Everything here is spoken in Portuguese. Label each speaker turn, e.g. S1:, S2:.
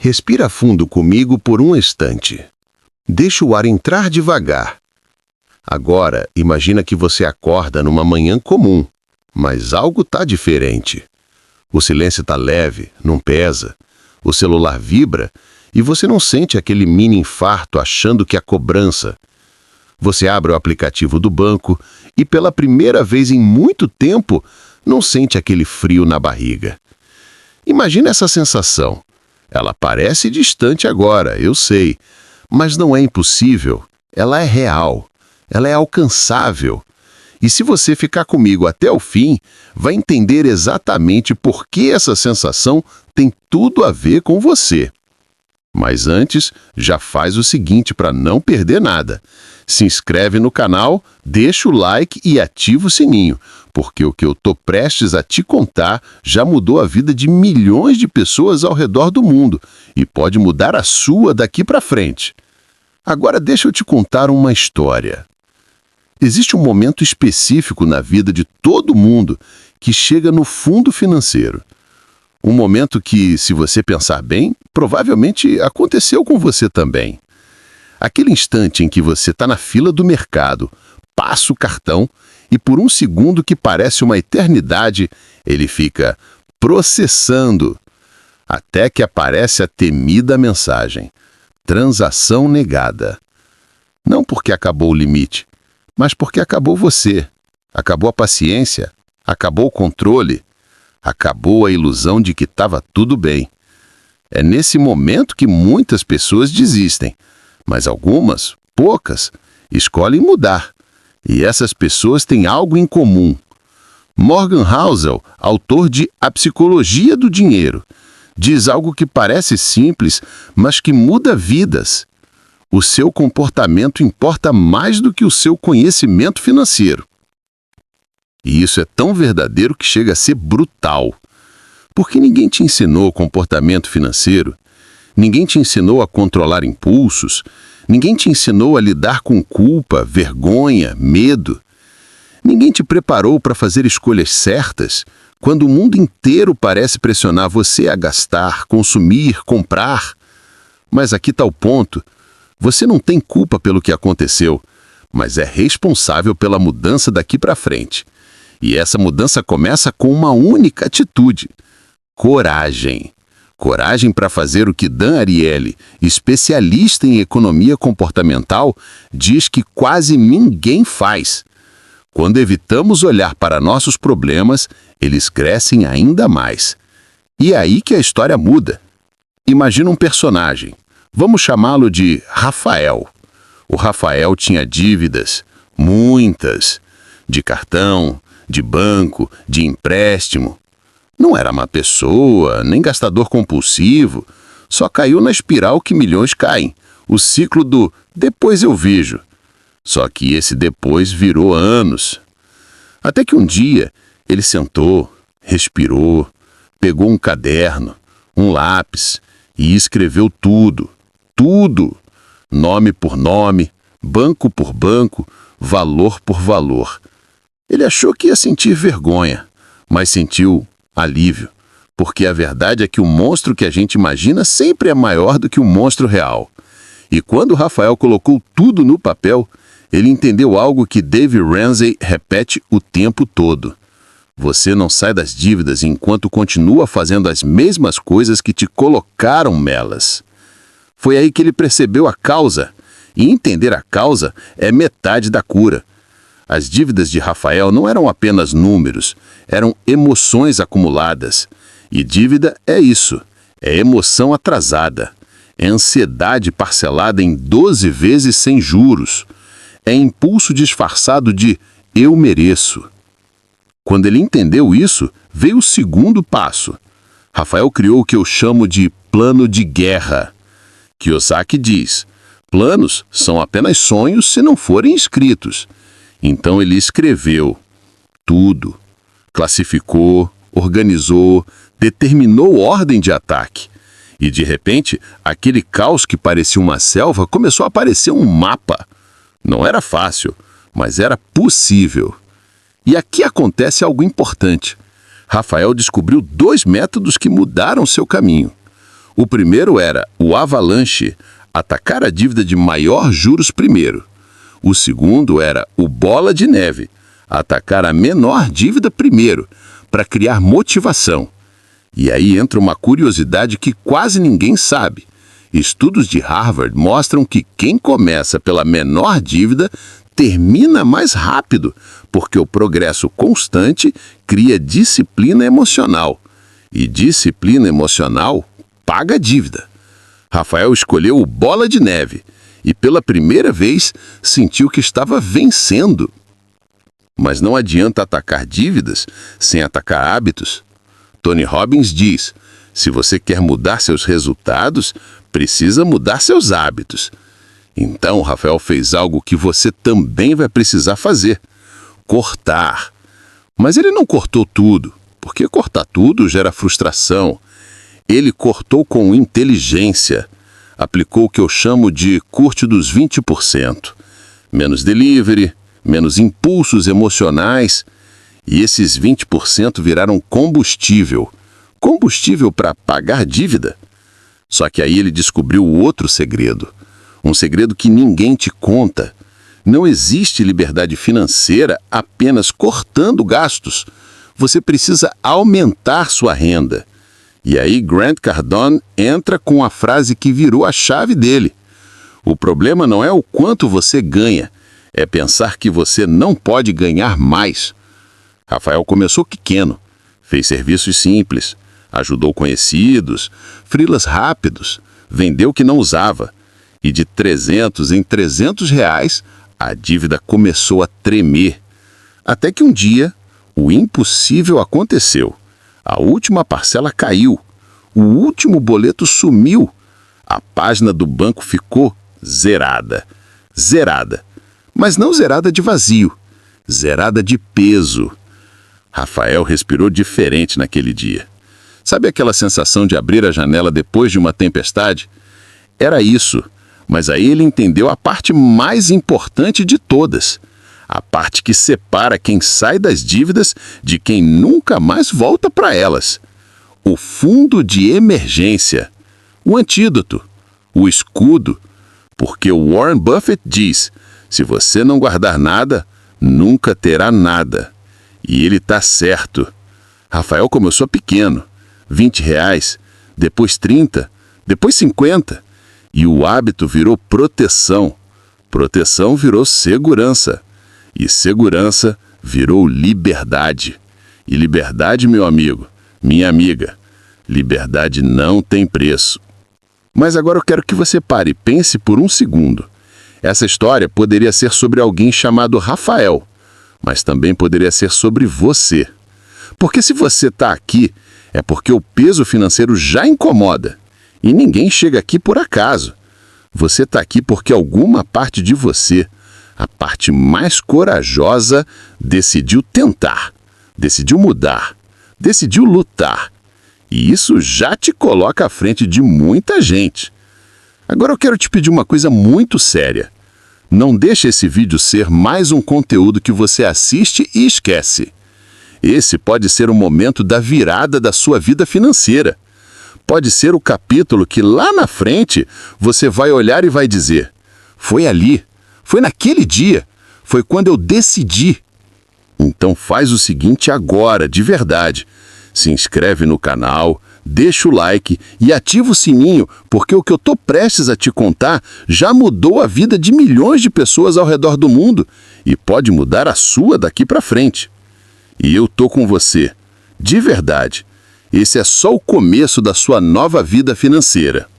S1: Respira fundo comigo por um instante. Deixa o ar entrar devagar. Agora, imagina que você acorda numa manhã comum, mas algo está diferente. O silêncio está leve, não pesa. O celular vibra e você não sente aquele mini infarto achando que é cobrança. Você abre o aplicativo do banco e pela primeira vez em muito tempo não sente aquele frio na barriga. Imagina essa sensação. Ela parece distante agora, eu sei, mas não é impossível. Ela é real, ela é alcançável. E se você ficar comigo até o fim, vai entender exatamente por que essa sensação tem tudo a ver com você. Mas antes, já faz o seguinte para não perder nada. Se inscreve no canal, deixa o like e ativa o sininho, porque o que eu tô prestes a te contar já mudou a vida de milhões de pessoas ao redor do mundo e pode mudar a sua daqui para frente. Agora deixa eu te contar uma história. Existe um momento específico na vida de todo mundo que chega no fundo financeiro. Um momento que, se você pensar bem, provavelmente aconteceu com você também. Aquele instante em que você está na fila do mercado, passa o cartão e por um segundo que parece uma eternidade, ele fica processando, até que aparece a temida mensagem: transação negada. Não porque acabou o limite, mas porque acabou você, acabou a paciência, acabou o controle, acabou a ilusão de que estava tudo bem. É nesse momento que muitas pessoas desistem, mas algumas, poucas, escolhem mudar. E essas pessoas têm algo em comum. Morgan Housel, autor de A Psicologia do Dinheiro, diz algo que parece simples, mas que muda vidas. O seu comportamento importa mais do que o seu conhecimento financeiro. E isso é tão verdadeiro que chega a ser brutal. Porque ninguém te ensinou comportamento financeiro, ninguém te ensinou a controlar impulsos, ninguém te ensinou a lidar com culpa, vergonha, medo. Ninguém te preparou para fazer escolhas certas, quando o mundo inteiro parece pressionar você a gastar, consumir, comprar. Mas aqui está o ponto. Você não tem culpa pelo que aconteceu, mas é responsável pela mudança daqui para frente. E essa mudança começa com uma única atitude: coragem. Coragem para fazer o que Dan Ariely, especialista em economia comportamental, diz que quase ninguém faz. Quando evitamos olhar para nossos problemas, eles crescem ainda mais. E é aí que a história muda. Imagina um personagem. Vamos chamá-lo de Rafael. O Rafael tinha dívidas, muitas, de cartão, de banco, de empréstimo. Não era má pessoa, nem gastador compulsivo, só caiu na espiral que milhões caem, o ciclo do depois eu vejo. Só que esse depois virou anos. Até que um dia ele sentou, respirou, pegou um caderno, um lápis e escreveu tudo, tudo, nome por nome, banco por banco, valor por valor. Ele achou que ia sentir vergonha, mas sentiu alívio, porque a verdade é que o monstro que a gente imagina sempre é maior do que o monstro real. E quando Rafael colocou tudo no papel, ele entendeu algo que Dave Ramsey repete o tempo todo: você não sai das dívidas enquanto continua fazendo as mesmas coisas que te colocaram nelas. Foi aí que ele percebeu a causa, e entender a causa é metade da cura. As dívidas de Rafael não eram apenas números, eram emoções acumuladas. E dívida é isso, é emoção atrasada, é ansiedade parcelada em 12 vezes sem juros, é impulso disfarçado de eu mereço. Quando ele entendeu isso, veio o segundo passo. Rafael criou o que eu chamo de plano de guerra. Kiyosaki diz: planos são apenas sonhos se não forem escritos. Então ele escreveu tudo, classificou, organizou, determinou ordem de ataque. E de repente, aquele caos que parecia uma selva começou a parecer um mapa. Não era fácil, mas era possível. E aqui acontece algo importante. Rafael descobriu 2 métodos que mudaram seu caminho.
S2: O primeiro era o avalanche, atacar a dívida de maior juros primeiro. O segundo era o bola de neve, atacar a menor dívida primeiro, para criar motivação. E aí entra uma curiosidade que quase ninguém sabe. Estudos de Harvard mostram que quem começa pela menor dívida termina mais rápido, porque o progresso constante cria disciplina emocional. E disciplina emocional paga dívida. Rafael escolheu o bola de neve e pela primeira vez sentiu que estava vencendo. Mas não adianta atacar dívidas sem atacar hábitos. Tony Robbins diz: se você quer mudar seus resultados, precisa mudar seus hábitos. Então, Rafael fez algo que você também vai precisar fazer: cortar. Mas ele não cortou tudo, porque cortar tudo gera frustração. Ele cortou com inteligência. Aplicou o que eu chamo de corte dos 20%. Menos delivery, menos impulsos emocionais. E esses 20% viraram combustível. Combustível para pagar dívida. Só que aí ele descobriu outro segredo. Um segredo que ninguém te conta. Não existe liberdade financeira apenas cortando gastos. Você precisa aumentar sua renda. E aí Grant Cardone entra com a frase que virou a chave dele. O problema não é o quanto você ganha, é pensar que você não pode ganhar mais. Rafael começou pequeno, fez serviços simples, ajudou conhecidos, freelas rápidos, vendeu o que não usava. E de 300 em 300 reais, a dívida começou a tremer. Até que um dia, o impossível aconteceu. A última parcela caiu. O último boleto sumiu. A página do banco ficou zerada. Zerada. Mas não zerada de vazio. Zerada de peso. Rafael respirou diferente naquele dia. Sabe aquela sensação de abrir a janela depois de uma tempestade? Era isso. Mas aí ele entendeu a parte mais importante de todas. A parte que separa quem sai das dívidas de quem nunca mais volta para elas. O fundo de emergência. O antídoto. O escudo. Porque o Warren Buffett diz: se você não guardar nada, nunca terá nada. E ele está certo. Rafael começou pequeno. 20 reais, depois 30, depois 50. E o hábito virou proteção. Proteção virou segurança. E segurança virou liberdade. E liberdade, meu amigo, minha amiga, liberdade não tem preço. Mas agora eu quero que você pare e pense por um segundo. Essa história poderia ser sobre alguém chamado Rafael, mas também poderia ser sobre você. Porque se você está aqui, é porque o peso financeiro já incomoda. E ninguém chega aqui por acaso. Você está aqui porque alguma parte de você, a parte mais corajosa, decidiu tentar, decidiu mudar, decidiu lutar. E isso já te coloca à frente de muita gente. Agora eu quero te pedir uma coisa muito séria. Não deixe esse vídeo ser mais um conteúdo que você assiste e esquece. Esse pode ser o momento da virada da sua vida financeira. Pode ser o capítulo que lá na frente você vai olhar e vai dizer: foi ali. Foi naquele dia, foi quando eu decidi. Então faz o seguinte agora, de verdade. Se inscreve no canal, deixa o like e ativa o sininho, porque o que eu estou prestes a te contar já mudou a vida de milhões de pessoas ao redor do mundo e pode mudar a sua daqui para frente. E eu tô com você, de verdade. Esse é só o começo da sua nova vida financeira.